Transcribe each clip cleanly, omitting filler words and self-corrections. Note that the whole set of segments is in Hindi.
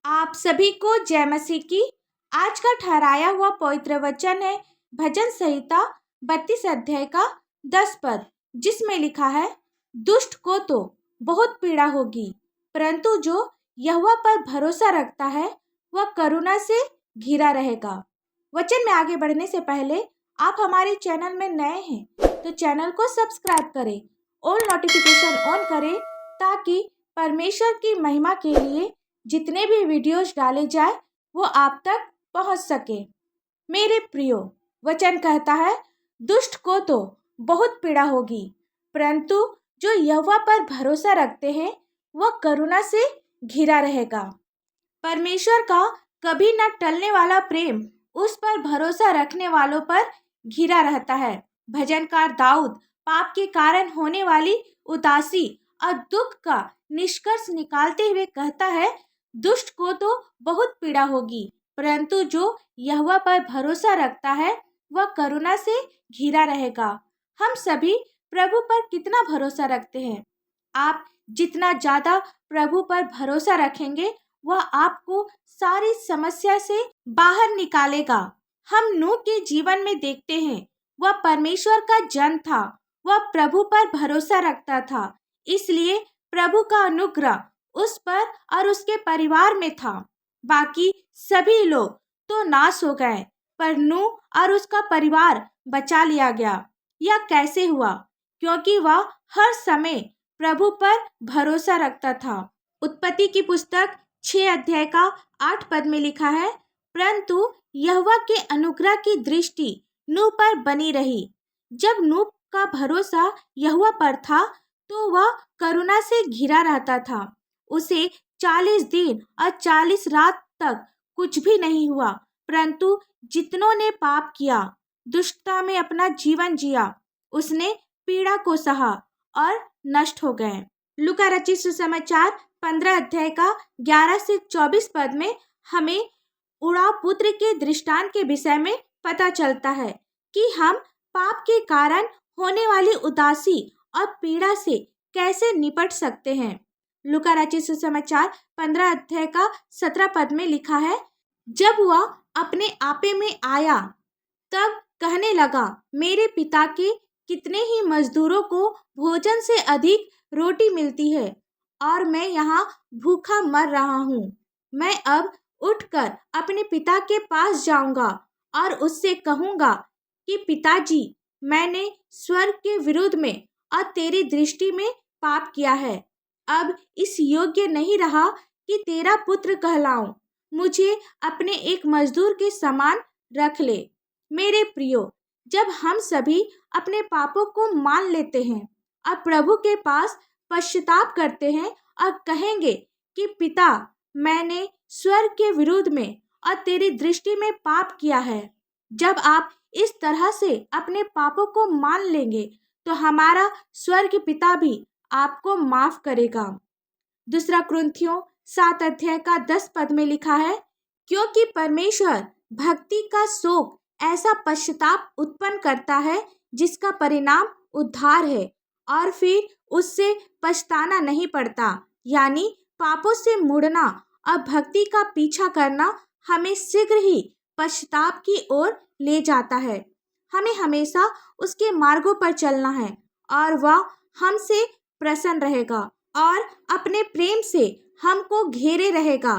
आप सभी को जय मसीह की। आज का ठहराया हुआ पवित्र वचन है भजन संहिता 32 अध्याय का 10 पद, जिसमें लिखा है, दुष्ट को तो बहुत पीड़ा होगी, परंतु जो यहोवा पर भरोसा रखता है वह करुणा से घिरा रहेगा। वचन में आगे बढ़ने से पहले आप हमारे चैनल में नए हैं तो चैनल को सब्सक्राइब करें और नोटिफिकेशन ऑन करें, ताकि परमेश्वर की महिमा के लिए जितने भी वीडियोस डाले जाए वो आप तक पहुंच सके। मेरे प्रियो, वचन कहता है, दुष्ट को तो बहुत पीड़ा होगी, परंतु जो यहोवा पर भरोसा रखते हैं वह करुणा से घिरा रहेगा। परमेश्वर का कभी न टलने वाला प्रेम उस पर भरोसा रखने वालों पर घिरा रहता है। भजनकार दाऊद पाप के कारण होने वाली उदासी और दुख का निष्कर्ष निकालते हुए कहता है, दुष्ट को तो बहुत पीड़ा होगी, परंतु जो यहोवा पर भरोसा रखता है वह करुणा से घिरा रहेगा। हम सभी प्रभु पर कितना भरोसा रखते हैं? आप जितना ज़्यादा प्रभु पर भरोसा रखेंगे वह आपको सारी समस्या से बाहर निकालेगा। हम नूह के जीवन में देखते हैं, वह परमेश्वर का जन था, वह प्रभु पर भरोसा रखता था, इसलिए प्रभु का अनुग्रह उस पर और उसके परिवार में था। बाकी सभी लोग तो नाश हो गए, पर नूह और उसका परिवार बचा लिया गया। यह कैसे हुआ? क्योंकि वह हर समय प्रभु पर भरोसा रखता था। उत्पत्ति की पुस्तक 6 अध्याय का 8 पद में लिखा है, परंतु यहोवा के अनुग्रह की दृष्टि नूह पर बनी रही। जब नूह का भरोसा यहोवा पर था तो वह करुणा से घिरा रहता था। उसे 40 दिन और 40 रात तक कुछ भी नहीं हुआ, परंतु जितनों ने पाप किया, दुष्टता में अपना जीवन जिया, उसने पीड़ा को सहा और नष्ट हो गए। लूका रचित सुसमाचार 15 अध्याय का 11 से 24 पद में हमें उड़ाव पुत्र के दृष्टांत के विषय में पता चलता है कि हम पाप के कारण होने वाली उदासी और पीड़ा से कैसे निपट सकते हैं। लूका रचित सुसमाचार 15 अध्याय का 17 पद में लिखा है, जब वह अपने आपे में आया तब कहने लगा, मेरे पिता के कितने ही मजदूरों को भोजन से अधिक रोटी मिलती है और मैं यहाँ भूखा मर रहा हूँ। मैं अब उठकर अपने पिता के पास जाऊंगा और उससे कहूँगा कि पिताजी, मैंने स्वर्ग के विरुद्ध में और तेरी दृष्टि में पाप किया है। अब इस योग्य नहीं रहा कि तेरा पुत्र कहलाऊं। मुझे अपने एक मजदूर के समान रख ले। मेरे प्रियो, जब हम सभी अपने पापों को मान लेते हैं और प्रभु के पास पश्चाताप करते हैं और कहेंगे कि पिता, मैंने स्वर्ग के विरुद्ध में और तेरी दृष्टि में पाप किया है, जब आप इस तरह से अपने पापों को मान लेंगे तो हमारा स्वर्ग पिता भी आपको माफ करेगा। दूसरा कुरिन्थियों 7 अध्याय का 10 पद में लिखा है, क्योंकि परमेश्वर भक्ति का शोक ऐसा पश्चाताप उत्पन्न करता है जिसका परिणाम उद्धार है, और फिर उससे पछताना नहीं पड़ता। यानी पापों से मुड़ना और भक्ति का पीछा करना हमें शीघ्र ही पश्चाताप की ओर ले जाता है। हमें हमेशा उसके मार्गों पर चलना है और वह हमसे प्रसन्न रहेगा और अपने प्रेम से हमको घेरे रहेगा।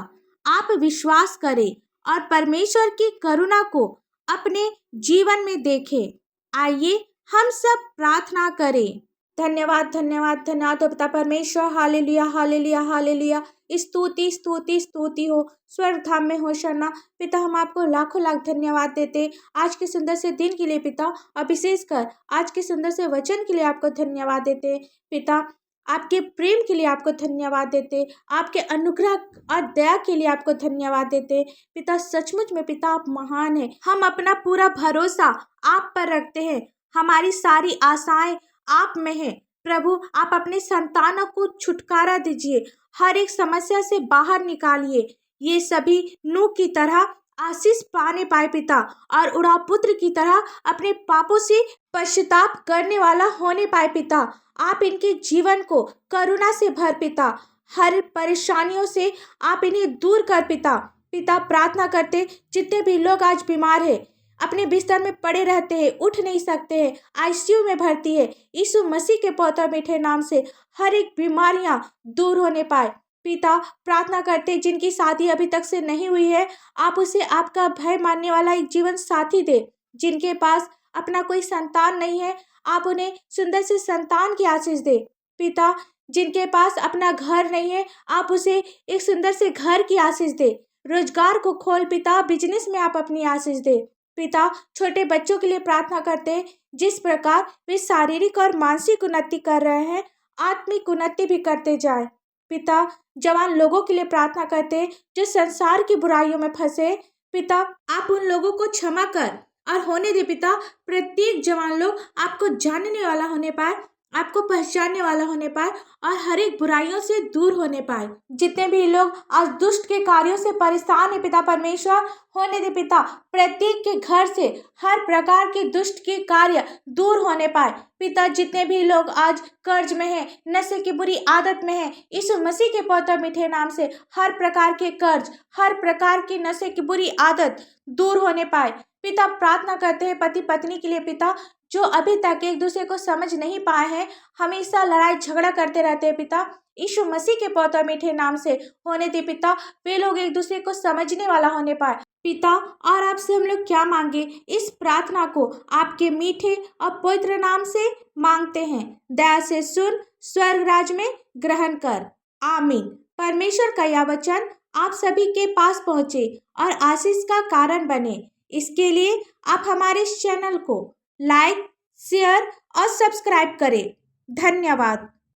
आप विश्वास करें और परमेश्वर की करुणा को अपने जीवन में देखें। आइए हम सब प्रार्थना करें। धन्यवाद धन्यवाद धन्यवाद पिता परमेश्वर, हालेलुया हालेलुया हालेलुया। स्तुति स्तुति स्तुति हो, स्वर्ग धाम में होशाना। पिता, हम आपको लाखों लाख धन्यवाद देते आज के सुंदर से दिन के लिए पिता, और विशेषकर आज के सुंदर से वचन के लिए आपको धन्यवाद देते पिता। आपके प्रेम के लिए आपको धन्यवाद देते, आपके अनुग्रह और दया के लिए आपको धन्यवाद देते पिता। सचमुच में पिता, आप महान हैं। हम अपना पूरा भरोसा आप पर रखते हैं। हमारी सारी आशाएं आप में है प्रभु। आप अपने संतानों को छुटकारा दीजिए, हर एक समस्या से बाहर निकालिए। ये सभी नूह की तरह आशीष पाने पाए पिता, और उड़ाव पुत्र की तरह अपने पापों से पश्चाताप करने वाला होने पाए पिता। आप इनके जीवन को करुणा से भर पिता। हर परेशानियों से आप इन्हें दूर कर पिता। पिता प्रार्थना करते जितने भी लोग आज बीमार है, अपने बिस्तर में पड़े रहते हैं, उठ नहीं सकते हैं, आईसीयू में भर्ती है, यीशु मसीह के पौत्र मीठे नाम से हर एक बीमारियां दूर होने पाए। पिता प्रार्थना करते जिनकी शादी अभी तक से नहीं हुई है, आप उसे आपका भय मानने वाला एक जीवन साथी दे। जिनके पास अपना कोई संतान नहीं है, आप उन्हें सुंदर से संतान की आशीष दे। पिता जिनके पास अपना घर नहीं है, आप उसे एक सुंदर से घर की आशीष दे। रोजगार को खोल पिता, बिजनेस में आप अपनी आशीष दे। पिता छोटे बच्चों के लिए प्रार्थना करते हैं, जिस प्रकार वे शारीरिक और मानसिक उन्नति कर रहे हैं, आत्मिक उन्नति भी करते जाए। पिता जवान लोगों के लिए प्रार्थना करते हैं जो संसार की बुराइयों में फंसे। पिता आप उन लोगों को क्षमा कर और होने दे पिता, प्रत्येक जवान लोग आपको जानने वाला होने पाए, आपको पहचानने वाला होने पाए और हर एक बुराइयों से दूर होने पाए। जितने भी लोग आज दुष्ट के कार्यों से परेशान है पिता परमेश्वर, होने दे पिता, प्रत्येक के घर से हर प्रकार के दुष्ट के कार्य दूर होने पाए। पिता जितने भी लोग आज कर्ज में है, नशे की बुरी आदत में है, यीशु मसीह के पौत्र मीठे नाम से हर प्रकार के कर्ज, हर प्रकार की नशे की बुरी आदत दूर होने पाए। पिता प्रार्थना करते हैं पति पत्नी के लिए पिता, जो अभी तक एक दूसरे को समझ नहीं पाए हैं, हमेशा लड़ाई झगड़ा करते रहते हैं पिता, यीशु मसीह के पौत्र मीठे नाम से होने दे पिता, वे लोग एक दूसरे को समझने वाला होने पाए पिता। और आपसे हम लोग क्या मांगे, इस प्रार्थना को आपके मीठे और पवित्र नाम से मांगते हैं। दया से सुन, स्वर्ग राज में ग्रहण कर। आमीन। परमेश्वर का यह वचन आप सभी के पास पहुंचे और आशीष का कारण बने, इसके लिए आप हमारे इस चैनल को लाइक, शेयर और सब्सक्राइब करें। धन्यवाद।